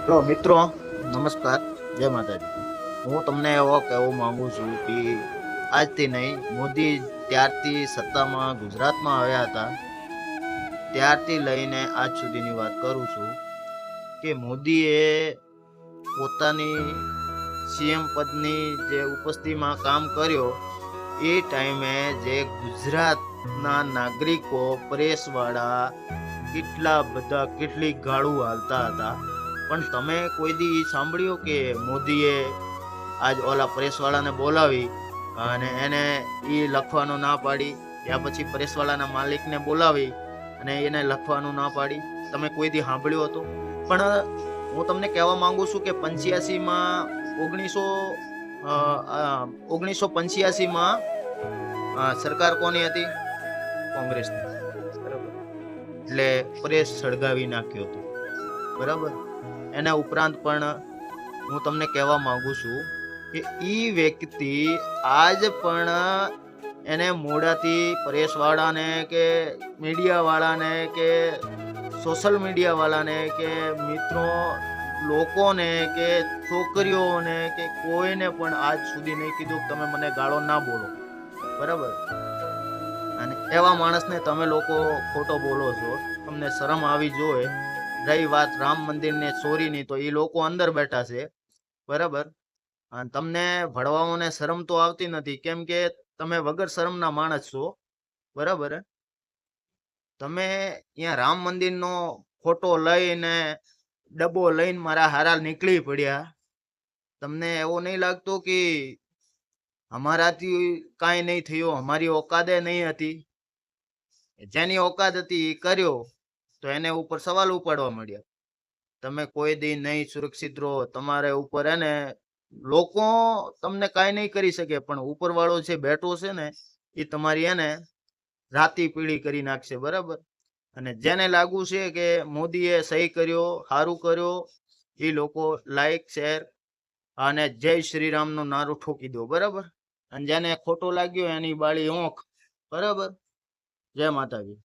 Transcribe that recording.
તો મિત્રો નમસ્કાર, જય માતાજી. હું તમને એવો કહેવા માંગુ છું કે આજથી નહીં, મોદી ત્યારથી સત્તામાં ગુજરાતમાં આવ્યા હતા ત્યારથી લઈને આજ સુધીની વાત કરું છું કે મોદીએ પોતાની સીએમ પદની જે ઉપસ્થિતિમાં કામ કર્યો એ ટાઈમે જે ગુજરાતના નાગરિકો પ્રેસવાળા કેટલી ગાળું હાલતા હતા. પણ તમે કોઈ દી સાંભળ્યું કે મોદીએ આજ ઓલા પ્રેસવાળાને બોલાવી અને એને લખવાનું ના પાડી, યા પછી પ્રેસવાળાના માલિકને બોલાવી અને એને લખવાનું ના પાડી? તમે કોઈ દી સાંભળ્યું હતું? પણ હું તમને કહેવા માંગુ છું કે 85માં 1985માં સરકાર કોની હતી? કોંગ્રેસની. બરાબર. એટલે પ્રેસ સળગાવી નાખ્યો હતો. બરાબર. એના ઉપરાંત પણ હું તમને કહેવા માંગુ છું કે ઈ વ્યક્તિ આજ પણ એને મોડાથી પ્રેસ વાળાને કે મીડિયા વાળાને કે સોશિયલ મીડિયા વાળાને કે મિત્રો લોકોને કે છોકરીઓને કે કોઈને પણ આજ સુધી નહીં કીધું કે તમે મને ગાળો ના બોલો. બરાબર. અને એવા માણસને તમે લોકો ખોટો બોલો છો. તમને શરમ આવી જોઈએ. રહી વાત રામ મંદિરને ચોરીની, તો એ લોકો અંદર બેઠા છે. બરાબર. અને તમને ભણવાઓને શરમ તો આવતી નથી, કેમ કે તમે વગર શરમના માણસ છો. બરાબર. તમે અહીંયા રામ મંદિરનો ફોટો લઈને ડબ્બો લઈને મારા હારા નીકળી પડ્યા. તમને એવું નહીં લાગતું કે અમારાથી કાંઈ નહીં થયું, અમારી ઓકાદે નહીં હતી? જેની ઓકાદ હતી એ કર્યો તો એને ઉપર સવાલ ઉપાડવા મળ્યા. તમે કોઈ દી નહીં સુરક્ષિત રહો. તમારે ઉપર એને લોકો તમને કાંઈ નહીં કરી શકે, પણ ઉપરવાળો જે બેઠો છે ને એ તમારી એને રાતી પીળી કરી નાખશે. બરાબર. અને જેને લાગુ છે કે મોદીએ સહી કર્યો, સારું કર્યો, એ લોકો લાઈક, શેર અને જય શ્રી રામ નો નારો ઠોકી દો. બરાબર. અને જેને ખોટો લાગ્યો એની બાળી ઓંખ. બરાબર. જય માતાજી.